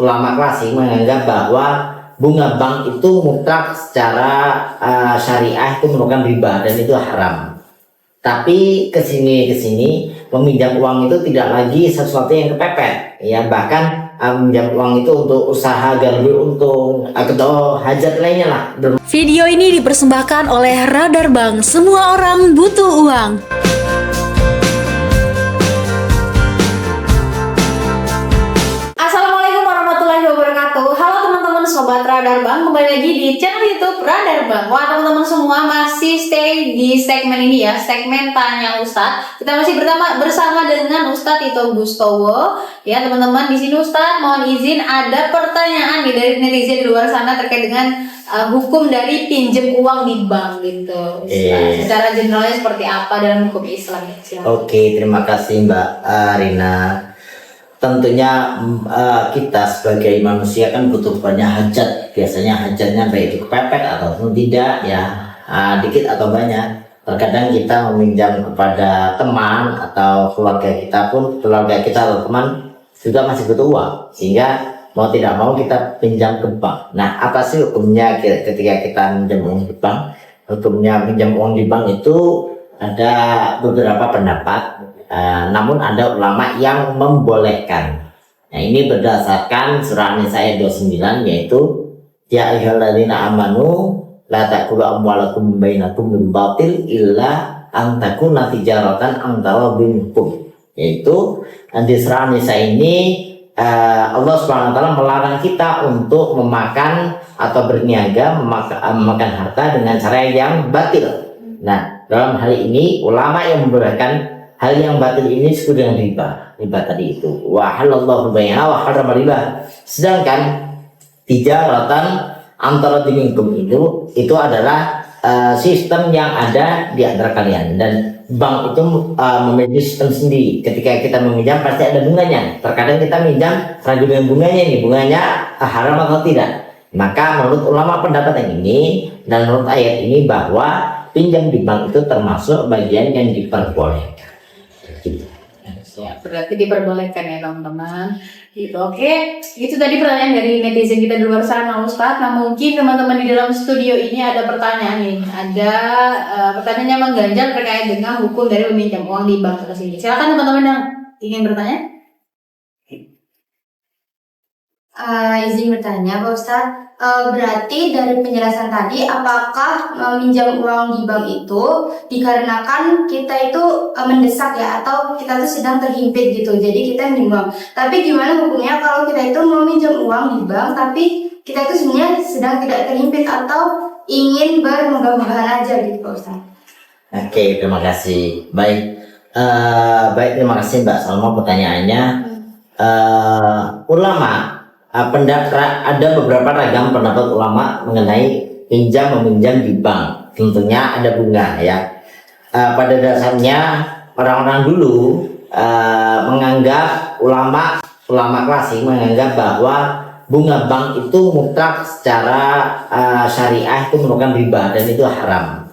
ulama klasik menganggap bahwa bunga bank itu mutlak secara syariah itu merupakan riba dan itu haram. Tapi kesini meminjam uang itu tidak lagi sesuatu yang kepepet, ya. Bahkan meminjam uang itu untuk usaha agar beruntung atau hajat lainnya lah. Video ini dipersembahkan oleh Radar Bank. Semua orang butuh uang. Assalamualaikum warahmatullahi wabarakatuh. Halo teman-teman sobat Radar Bank, kembali lagi di channel YouTube Radar Bank. Wah, teman-teman semua masih stay di segmen ini ya, segmen Tanya Ustadz. Kita masih bersama dengan Ustadz Ito Gustowo. Ya teman-teman, di sini Ustadz mohon izin ada pertanyaan nih dari netizen di luar sana terkait dengan hukum dari pinjam uang di bank gitu. Secara generalnya seperti apa dalam hukum Islam? Oke, terima kasih Mbak Rina. Tentunya kita sebagai manusia kan butuh banyak hajat. Biasanya hajatnya baik itu kepepet ataupun tidak ya, dikit atau banyak. Terkadang kita meminjam kepada teman atau keluarga kita atau teman juga masih butuh uang, sehingga mau tidak mau kita pinjam ke bank. Nah, apa sih hukumnya ketika kita pinjam uang di bank? Hukumnya pinjam uang di bank itu ada beberapa pendapat. Namun ada ulama yang membolehkan. Nah, ini berdasarkan surah An-Nisa ayat 29, yaitu ya ayyuhalladzina amanu la ta'kulu amwalakum bainakum bil batil illa an takuna tijaratan an taradin minkum. Yaitu di surah An-Nisa ini Allah Subhanahu wa taala melarang kita untuk memakan atau berniaga memakan harta dengan cara yang batil. Nah, dalam hal ini ulama yang membolehkan hal yang batil ini disebut dengan riba tadi itu. Wa halallahu bai'a wa harrama riba. Sedangkan tijaratan antara minkum itu adalah sistem yang ada di antara kalian, dan bank itu memiliki sistem sendiri. Ketika kita meminjam pasti ada bunganya. Terkadang kita minjam ragu dengan bunganya, ini bunganya haram atau tidak. Maka menurut ulama pendapat yang ini dan menurut ayat ini bahwa pinjam di bank itu termasuk bagian yang diperbolehkan. Ya, berarti diperbolehkan ya teman-teman. Gitu. Oke, itu tadi pertanyaan dari netizen kita di luar sana Ustadz. Nah, mungkin teman-teman di dalam studio ini ada pertanyaan nih. Ada pertanyaannya mengganjal terkait dengan hukum dari meminjam uang di bank tersebut. Silakan teman-teman yang ingin bertanya. Izin bertanya Pak Ustadz, berarti dari penjelasan tadi apakah meminjam uang di bank itu dikarenakan kita itu mendesak ya, atau kita tuh sedang terhimpit gitu, jadi kita minjem. Tapi gimana hukumnya kalau kita itu mau minjam uang di bank tapi kita itu sebenarnya sedang tidak terhimpit atau ingin bermegah-megahan aja gitu Pak Ustadz? Oke, terima kasih. Baik, terima kasih Mbak Salma pertanyaannya. Ulama ada beberapa ragam pendapat ulama mengenai meminjam di bank. Tentunya ada bunga ya. Pada dasarnya orang-orang dulu menganggap ulama klasik menganggap bahwa bunga bank itu mutlak secara syariah itu merupakan riba dan itu haram.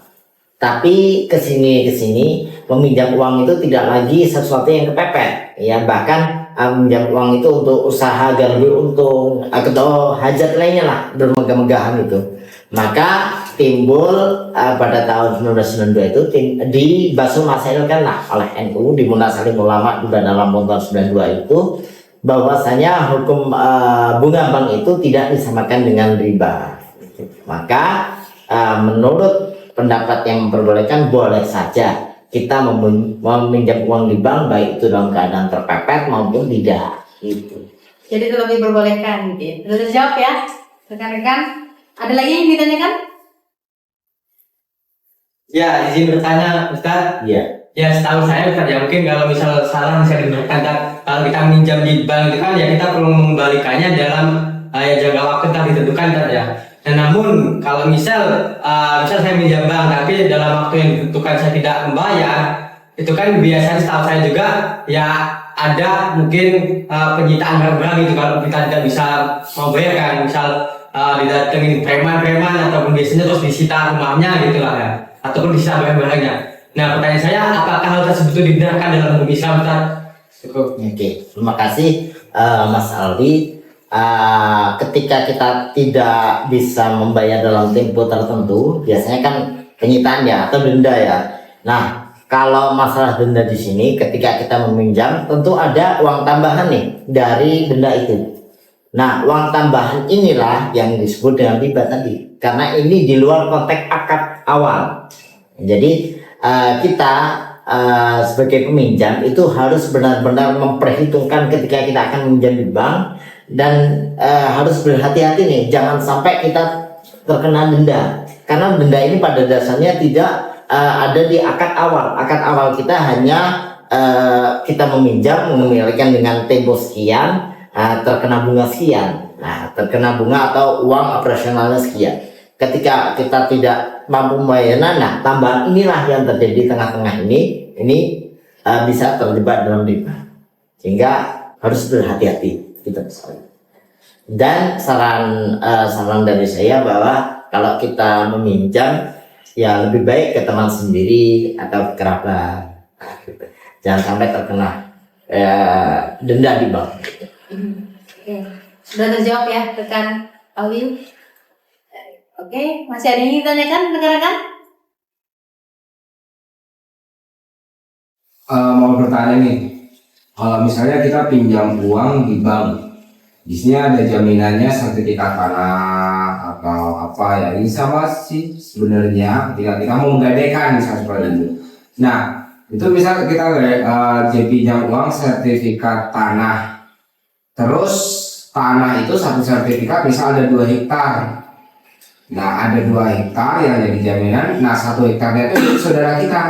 Tapi kesini meminjam uang itu tidak lagi sesuatu yang kepepet, ya. Bahkan meminjam uang itu untuk usaha agar beruntung atau hajat lainnya lah, bermegah-megahan itu. Maka timbul pada tahun 1992 itu dibasuh masailkan lah oleh NU di Munas Alim Ulama juga dalam tahun 92 itu, bahwasanya hukum bunga bank itu tidak disamakan dengan riba. Maka menurut pendapat yang memperbolehkan, boleh saja kita meminjam uang di bank baik itu dalam keadaan terpepet maupun tidak gitu. Jadi itu lebih diperbolehkan gitu. Sudah terjawab ya rekan-rekan. Ada lagi yang ditanyakan? Ya, izin bertanya Ustaz. Iya. Ya, setahu saya Ustaz, ya mungkin kalau misal salah bisa dibenarkan. Kalau kita minjam di bank itu kan ya kita perlu mengembalikannya dalam jangka waktu yang ditentukan kan ya. Nah, namun kalau misal saya minjam bank tapi dalam waktu yang ditentukan saya tidak membayar, itu kan biasanya setahu saya juga ya ada mungkin penyitaan barang-barang itu kalau kita tidak bisa membayar kan, misal didatengin preman ataupun biasanya terus disita rumahnya gitu lah ya, ataupun disita barang-barangnya. Nah, pertanyaan saya, apakah hal tersebut itu dibenarkan dalam hukum Islam Ustaz? Oke, terima kasih Mas Aldi. ketika kita tidak bisa membayar dalam tempo tertentu, biasanya kan penyitaan ya atau denda ya. Nah, kalau masalah denda di sini, ketika kita meminjam, tentu ada uang tambahan nih dari denda itu. Nah, uang tambahan inilah yang disebut dengan riba tadi, karena ini di luar konteks akad awal. Jadi kita sebagai peminjam itu harus benar-benar memperhitungkan ketika kita akan meminjam di bank, dan harus berhati-hati nih, jangan sampai kita terkena denda, karena denda ini pada dasarnya tidak ada di akad awal. Akad awal kita hanya kita meminjam memiliki dengan tempo sekian, terkena bunga sekian. Nah, terkena bunga atau uang operasionalnya sekian. Ketika kita tidak mampu membayarnya, nah tambahan inilah yang terjadi di tengah-tengah ini bisa terjebak dalam riba. Sehingga harus berhati-hati kita. Dan saran dari saya bahwa kalau kita meminjam, ya lebih baik ke teman sendiri atau kerabat. Jangan sampai terkena denda di bank. Oke, sudah terjawab ya rekan Awi. Oke, masih ada yang ingin ditanyakan rekan-rekan? Mau bertanya nih, kalau misalnya kita pinjam uang di bank, di sini ada jaminannya sertifikat tanah atau apa ya, ini sama sih sebenarnya ketika kita mau menggadaikan misalnya seperti itu. Nah, itu misal kita pinjam uang sertifikat tanah, terus tanah itu satu sertifikat misal ada 2 hektar. Nah, ada 2 hektar yang jadi jaminan. Nah, 1 hektarnya itu milik saudara kita,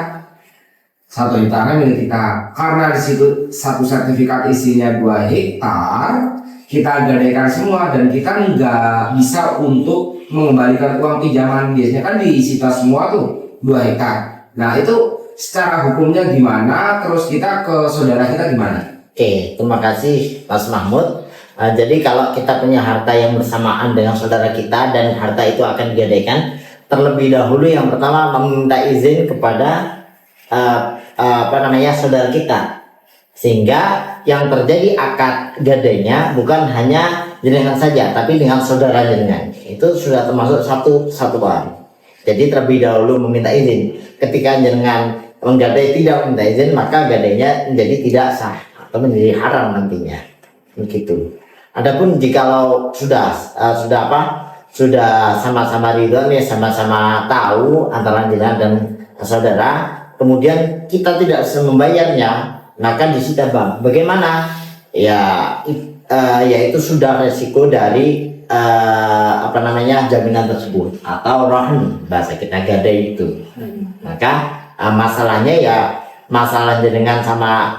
1 hektarnya milik kita. Karena di situ satu sertifikat isinya 2 hektar, kita gadaikan semua dan kita nggak bisa untuk mengembalikan uang pinjaman. Biasanya kan disita semua tuh 2 hektar. Nah, itu secara hukumnya gimana? Terus kita ke saudara kita gimana? Oke, terima kasih Mas Mahmud. Jadi kalau kita punya harta yang bersamaan dengan saudara kita dan harta itu akan digadaikan, terlebih dahulu yang pertama meminta izin kepada saudara kita, sehingga yang terjadi akad gadainya bukan hanya jenengan saja, tapi dengan saudara jenengan. Itu sudah termasuk satu hal. Jadi terlebih dahulu meminta izin. Ketika jenengan menggadai tidak meminta izin, maka gadainya menjadi tidak sah atau menjadi haram nantinya. Begitu. Adapun jikalau sudah sama-sama ridho nih, sama-sama tahu antara jenengan dan saudara, kemudian kita tidak bisa membayarnya, maka disita bank. Bagaimana? Yaitu sudah resiko dari jaminan tersebut atau rahn bahasa kita gadai itu. Maka masalahnya masalah jenengan sama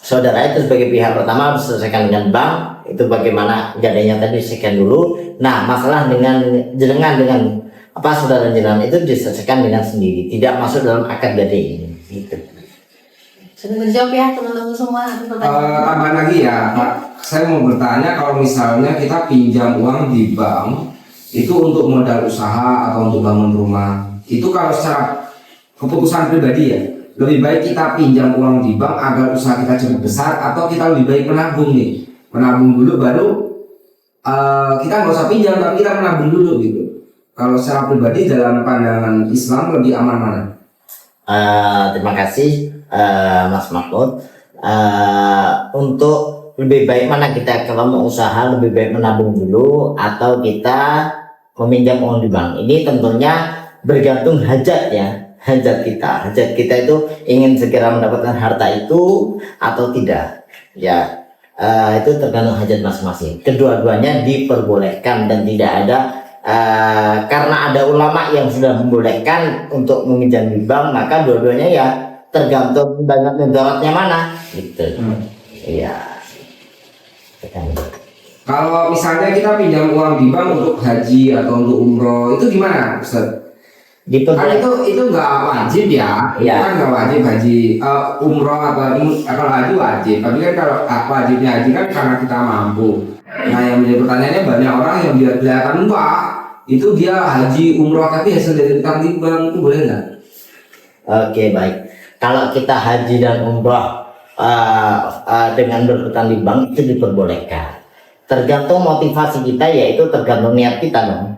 saudara itu sebagai pihak pertama harus selesaikan dengan bank. Itu bagaimana gadainya tadi sekian dulu. Nah, masalah dengan jenengan dengan saudara jenengan itu diselesaikan dengan sendiri, tidak masuk dalam akad gadai ini. Gitu. Sudah terjawab ya teman-teman semua. Tambahan lagi ya, Pak. Saya mau bertanya, kalau misalnya kita pinjam uang di bank itu untuk modal usaha atau untuk bangun rumah, itu kalau secara keputusan pribadi ya, lebih baik kita pinjam uang di bank agar usaha kita cepat besar, atau kita lebih baik menabung dulu baru kita nggak usah pinjam tapi kita menabung dulu gitu. Kalau secara pribadi dalam pandangan Islam lebih aman mana? Terima kasih Mas Mahmud. Untuk lebih baik mana kita kalau mau usaha, lebih baik menabung dulu atau kita meminjam uang di bank? Ini tentunya bergantung hajat ya. Hajat kita itu ingin segera mendapatkan harta itu atau tidak ya, itu tergantung hajat masing-masing. Kedua-duanya diperbolehkan dan tidak ada karena ada ulama yang sudah membolehkan untuk meminjam di bank, maka dua-duanya ya tergantung banyak mudaratnya mana gitu. Iya. Kalau misalnya kita pinjam uang di bank untuk haji atau untuk umroh, itu gimana Ustaz? Kan itu nggak wajib ya, ya. Kan nggak wajib haji, umroh atau kalau haji wajib. Tapi kan kalau wajibnya haji kan karena kita mampu. Nah, yang menjadi pertanyaannya, banyak orang yang biarkan enggak, itu dia haji umroh tapi hasil dari utang di bank, itu boleh nggak? Oke, baik. Kalau kita haji dan umroh dengan berhutang di bank itu diperbolehkan. tergantung motivasi kita, yaitu tergantung niat kita dong.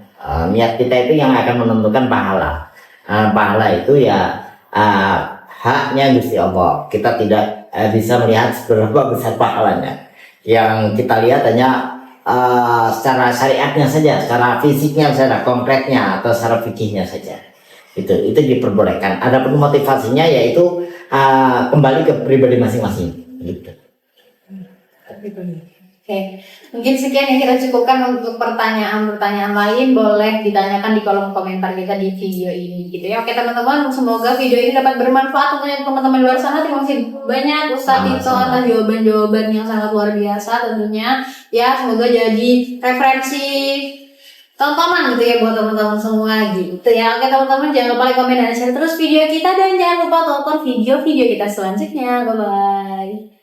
Niat kita itu yang akan menentukan pahala. Pahala itu ya haknya Gusti Allah. Kita tidak bisa melihat seberapa besar pahalanya. Yang kita lihat hanya secara syariatnya saja, secara fisiknya, secara konkretnya, atau secara fikihnya saja. Itu diperbolehkan. Ada pun motivasinya yaitu kembali ke pribadi masing-masing. Gitu. Oke, mungkin sekian yang kita cukupkan. Untuk pertanyaan-pertanyaan lain boleh ditanyakan di kolom komentar kita di video ini gitu ya. Oke teman-teman, semoga video ini dapat bermanfaat untuk teman-teman di luar sana. Terima kasih banyak Ustadz Tito atas jawaban-jawaban yang sangat luar biasa tentunya. Ya, semoga jadi referensi tontonan gitu ya buat teman-teman semua gitu ya. Oke teman-teman, jangan lupa like, komen, dan share terus video kita, dan jangan lupa tonton video-video kita selanjutnya. Bye bye.